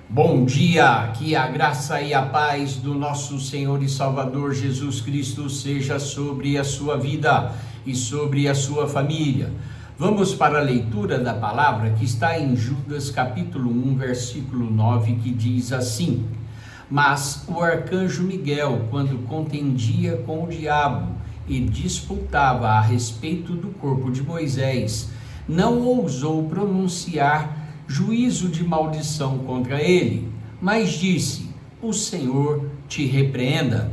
Bom dia, que a graça e a paz do nosso Senhor e Salvador Jesus Cristo seja sobre a sua vida e sobre a sua família. Vamos para a leitura da palavra que está em Judas capítulo 1, versículo 9, que diz assim: Mas o arcanjo Miguel, quando contendia com o diabo e disputava a respeito do corpo de Moisés, não ousou pronunciar juízo de maldição contra ele, mas disse: o Senhor te repreenda.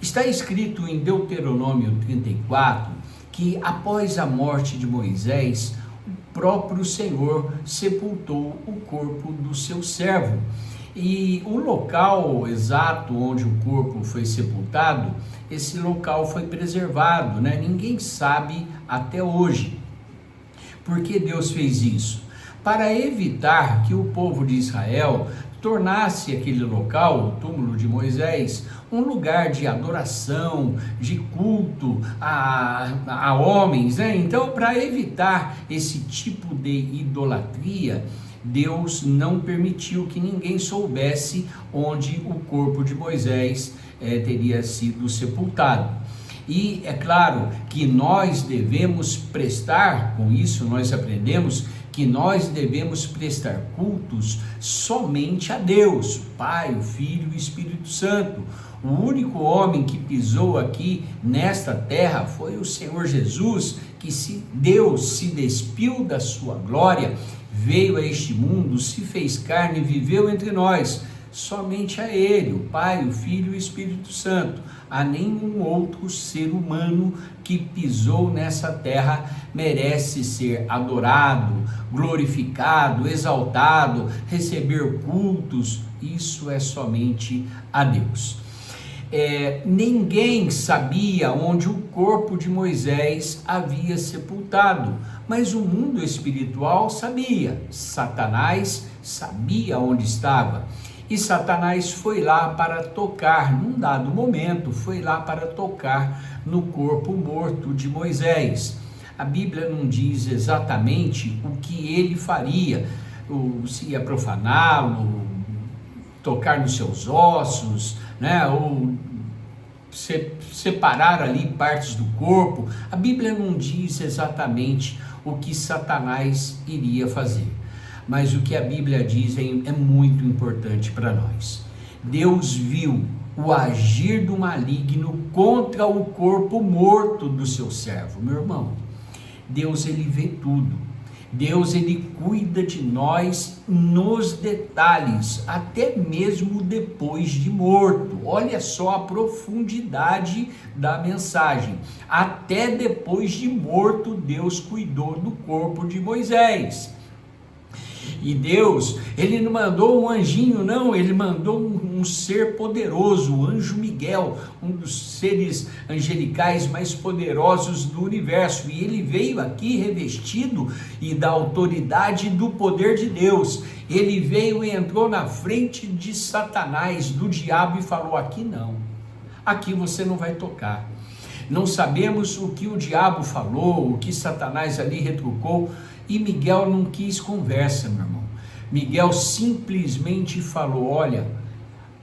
Está escrito em Deuteronômio 34 que após a morte de Moisés, o próprio Senhor sepultou o corpo do seu servo. E o local exato onde o corpo foi sepultado, esse local foi preservado, né? Ninguém sabe até hoje. Por que Deus fez isso? Para evitar que o povo de Israel tornasse aquele local, o túmulo de Moisés, um lugar de adoração, de culto a homens, né? Então, para evitar esse tipo de idolatria, Deus não permitiu que ninguém soubesse onde o corpo de Moisés teria sido sepultado. E é claro que nós devemos prestar, com isso nós aprendemos que nós devemos prestar cultos somente a Deus, Pai, o Filho e o Espírito Santo. O único homem que pisou aqui nesta terra foi o Senhor Jesus, que Deus se despiu da sua glória, veio a este mundo, se fez carne e viveu entre nós. Somente a Ele, o Pai, o Filho e o Espírito Santo. A nenhum outro ser humano que pisou nessa terra merece ser adorado, glorificado, exaltado, receber cultos. Isso é somente a Deus. Ninguém sabia onde o corpo de Moisés havia sepultado, mas o mundo espiritual sabia. Satanás sabia onde estava. E Satanás foi lá para tocar, num dado momento, foi lá para tocar no corpo morto de Moisés. A Bíblia não diz exatamente o que ele faria, se ia profaná-lo, tocar nos seus ossos, né? Ou separar ali partes do corpo. A Bíblia não diz exatamente o que Satanás iria fazer. Mas o que a Bíblia diz é muito importante para nós. Deus viu o agir do maligno contra o corpo morto do seu servo. Meu irmão, Deus ele vê tudo. Deus ele cuida de nós nos detalhes, até mesmo depois de morto. Olha só a profundidade da mensagem. Até depois de morto, Deus cuidou do corpo de Moisés. E Deus, ele não mandou um anjinho, não, ele mandou um ser poderoso, o anjo Miguel, um dos seres angelicais mais poderosos do universo. E ele veio aqui revestido e da autoridade do poder de Deus. Ele veio e entrou na frente de Satanás, do diabo, e falou: aqui não, aqui você não vai tocar. Não sabemos o que o diabo falou, o que Satanás ali retrucou, e Miguel não quis conversa, meu irmão. Miguel simplesmente falou: olha,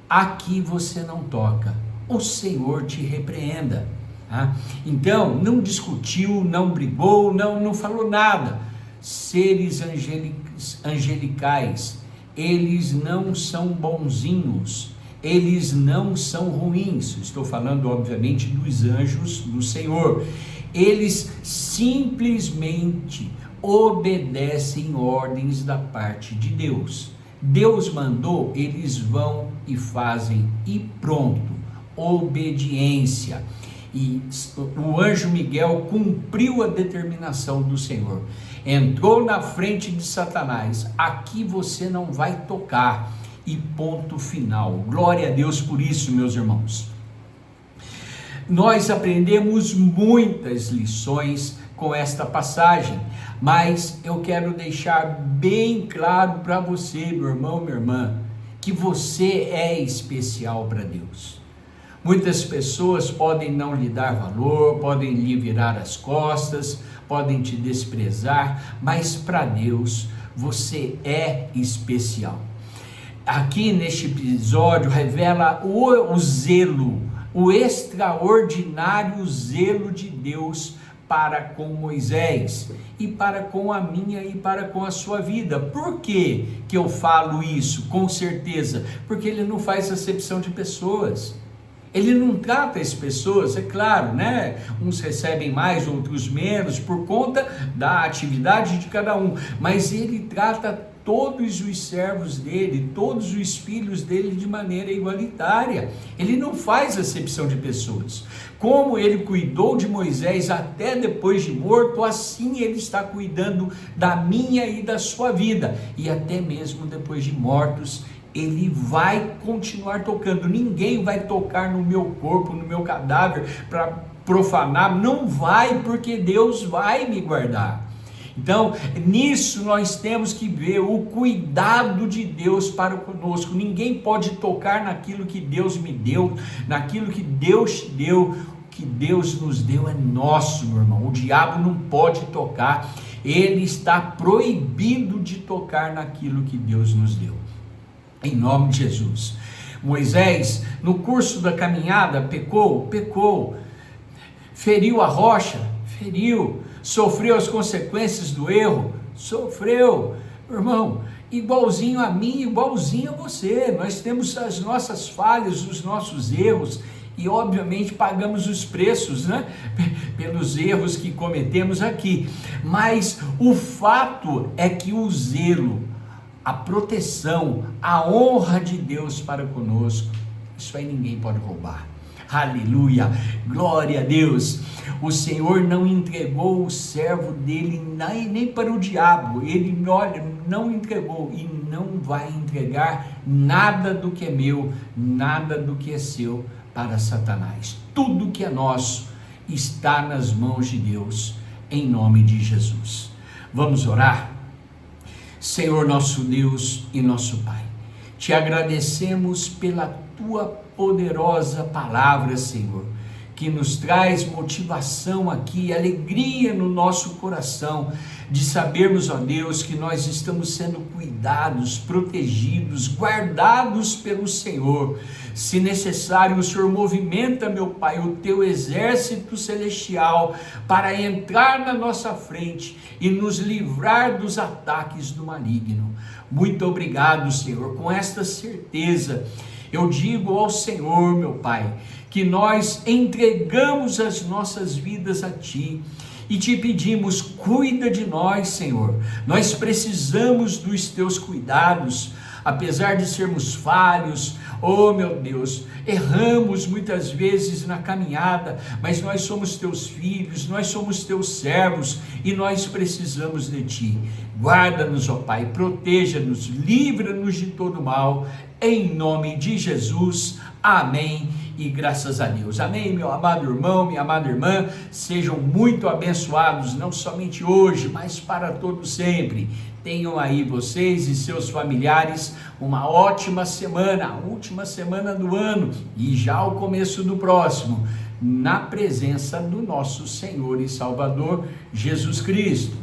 aqui você não toca, o Senhor te repreenda. Então, não discutiu, não brigou, não falou nada. Seres angelicais, eles não são bonzinhos, eles não são ruins. Estou falando, obviamente, dos anjos do Senhor. Eles simplesmente obedecem ordens da parte de Deus. Deus mandou, eles vão e fazem, e pronto. Obediência. E o anjo Miguel cumpriu a determinação do Senhor. Entrou na frente de Satanás: aqui você não vai tocar. E ponto final. Glória a Deus por isso, meus irmãos. Nós aprendemos muitas lições com esta passagem, mas eu quero deixar bem claro para você, meu irmão, minha irmã, que você é especial para Deus. Muitas pessoas podem não lhe dar valor, podem lhe virar as costas, podem te desprezar, mas para Deus você é especial. aqui neste episódio revela o zelo, o extraordinário zelo de Deus para com Moisés e para com a minha e para com a sua vida. Por que eu falo isso? Com certeza, porque ele não faz acepção de pessoas. Ele não trata as pessoas, é claro, né? Uns recebem mais, outros menos, por conta da atividade de cada um, mas ele trata todos os servos dele, todos os filhos dele de maneira igualitária. Ele não faz acepção de pessoas. Como ele cuidou de Moisés até depois de morto, assim ele está cuidando da minha e da sua vida, e até mesmo depois de mortos, ele vai continuar tocando. Ninguém vai tocar no meu corpo, no meu cadáver, para profanar, não vai, porque Deus vai me guardar. Então, nisso nós temos que ver o cuidado de Deus para conosco. Ninguém pode tocar naquilo que Deus me deu, naquilo que Deus te deu. O que Deus nos deu é nosso, meu irmão. O diabo não pode tocar, ele está proibido de tocar naquilo que Deus nos deu. Em nome de Jesus. Moisés, no curso da caminhada, pecou, feriu a rocha, sofreu as consequências do erro, sofreu, irmão, igualzinho a mim, igualzinho a você. Nós temos as nossas falhas, os nossos erros, e obviamente pagamos os preços, né? Pelos erros que cometemos aqui. Mas o fato é que o zelo, a proteção, a honra de Deus para conosco, isso aí ninguém pode roubar. Aleluia, glória a Deus. O Senhor não entregou o servo dele nem para o diabo. Ele não entregou e não vai entregar nada do que é meu, nada do que é seu para Satanás. Tudo que é nosso está nas mãos de Deus, em nome de Jesus. Vamos orar? Senhor nosso Deus e nosso Pai, te agradecemos pela tua poderosa palavra, Senhor, que nos traz motivação aqui, alegria no nosso coração, de sabermos, ó Deus, que nós estamos sendo cuidados, protegidos, guardados pelo Senhor. Se necessário, o Senhor movimenta, meu Pai, o teu exército celestial para entrar na nossa frente e nos livrar dos ataques do maligno. Muito obrigado, Senhor. Com esta certeza, eu digo ao Senhor, meu Pai, que nós entregamos as nossas vidas a Ti e Te pedimos, cuida de nós, Senhor. Nós precisamos dos Teus cuidados, apesar de sermos falhos, oh meu Deus, erramos muitas vezes na caminhada, mas nós somos Teus filhos, nós somos Teus servos e nós precisamos de Ti. Guarda-nos, ó Pai, proteja-nos, livra-nos de todo mal, em nome de Jesus, amém e graças a Deus. Amém, meu amado irmão, minha amada irmã, sejam muito abençoados, não somente hoje, mas para todo sempre. Tenham aí vocês e seus familiares uma ótima semana, a última semana do ano e já o começo do próximo, na presença do nosso Senhor e Salvador Jesus Cristo.